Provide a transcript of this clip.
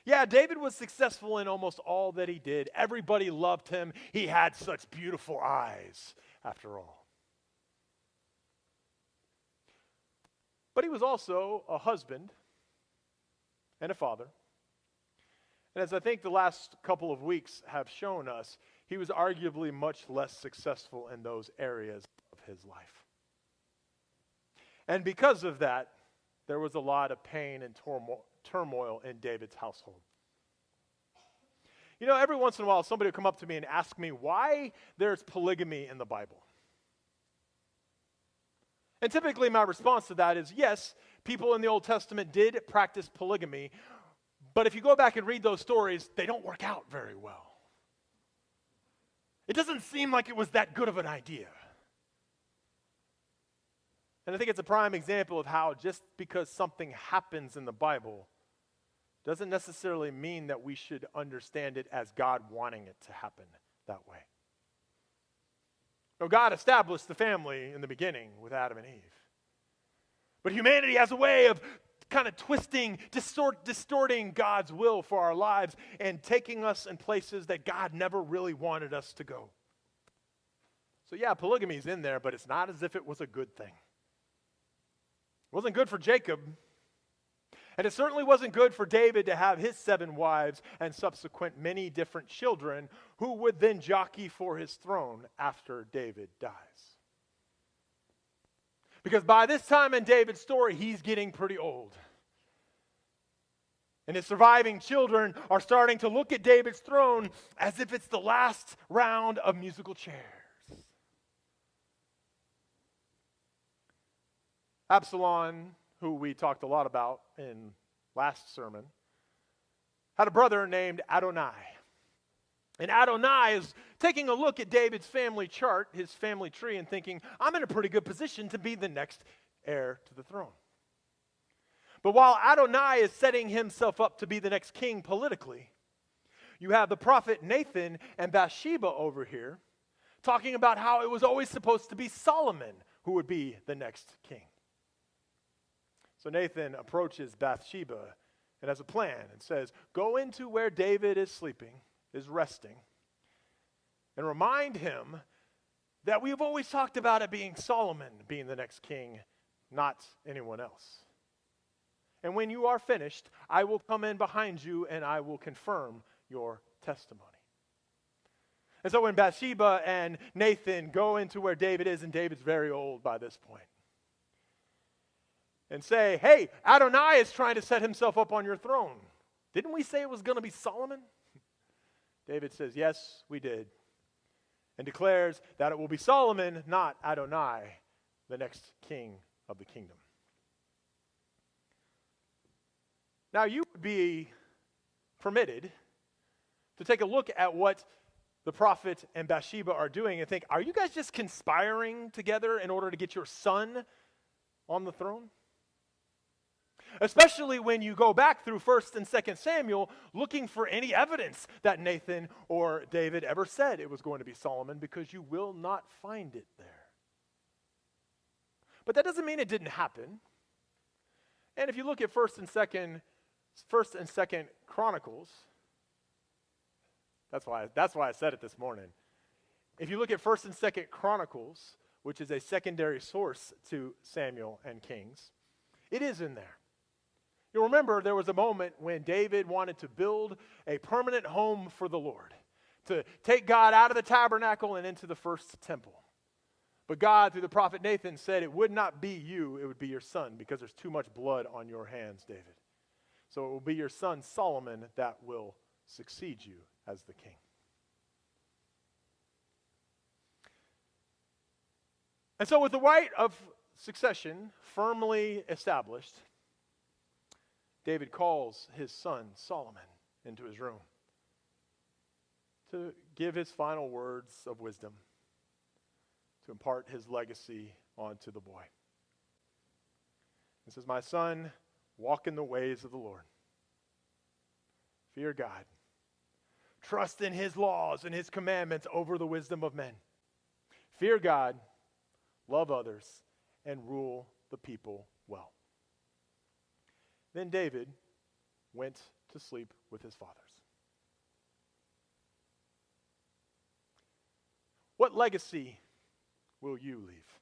Yeah, David was successful in almost all that he did. Everybody loved him. He had such beautiful eyes, after all. But he was also a husband and a father. And as I think the last couple of weeks have shown us, he was arguably much less successful in those areas of his life. And because of that, there was a lot of pain and turmoil in David's household. You know, every once in a while, somebody will come up to me and ask me why there's polygamy in the Bible. And typically my response to that is, yes, people in the Old Testament did practice polygamy, but if you go back and read those stories, they don't work out very well. It doesn't seem like it was that good of an idea. And I think it's a prime example of how just because something happens in the Bible doesn't necessarily mean that we should understand it as God wanting it to happen that way. No, God established the family in the beginning with Adam and Eve. But humanity has a way of kind of twisting, distorting God's will for our lives and taking us in places that God never really wanted us to go. So yeah, polygamy is in there, but it's not as if it was a good thing. It wasn't good for Jacob. And it certainly wasn't good for David to have his 7 wives and subsequent many different children who would then jockey for his throne after David dies. Because by this time in David's story, he's getting pretty old. And his surviving children are starting to look at David's throne as if it's the last round of musical chairs. Absalom, who we talked a lot about in last sermon, had a brother named Adonai. And Adonai is taking a look at David's family chart, his family tree, and thinking, I'm in a pretty good position to be the next heir to the throne. But while Adonai is setting himself up to be the next king politically, you have the prophet Nathan and Bathsheba over here talking about how it was always supposed to be Solomon who would be the next king. So Nathan approaches Bathsheba and has a plan and says, go into where David is sleeping, is resting, and remind him that we've always talked about it being Solomon being the next king, not anyone else. And when you are finished, I will come in behind you and I will confirm your testimony. And so when Bathsheba and Nathan go into where David is, and David's very old by this point, and say, hey, Adonai is trying to set himself up on your throne. Didn't we say it was going to be Solomon? David says, yes, we did. And declares that it will be Solomon, not Adonai, the next king of the kingdom. Now you would be permitted to take a look at what the prophet and Bathsheba are doing and think, are you guys just conspiring together in order to get your son on the throne? Especially when you go back through 1st and 2nd Samuel looking for any evidence that Nathan or David ever said it was going to be Solomon, because you will not find it there. But that doesn't mean it didn't happen. And if you look at 1st and 2nd Chronicles, that's why I said it this morning. If you look at 1st and 2nd Chronicles, which is a secondary source to Samuel and Kings, it is in there. You'll remember there was a moment when David wanted to build a permanent home for the Lord, to take God out of the tabernacle and into the first temple. But God, through the prophet Nathan, said it would not be you, it would be your son, because there's too much blood on your hands, David. So it will be your son Solomon that will succeed you as the king. And so with the right of succession firmly established, David calls his son Solomon into his room to give his final words of wisdom, to impart his legacy onto the boy. He says, my son, walk in the ways of the Lord. Fear God. Trust in his laws and his commandments over the wisdom of men. Fear God, love others, and rule the people well. Then David went to sleep with his fathers. What legacy will you leave?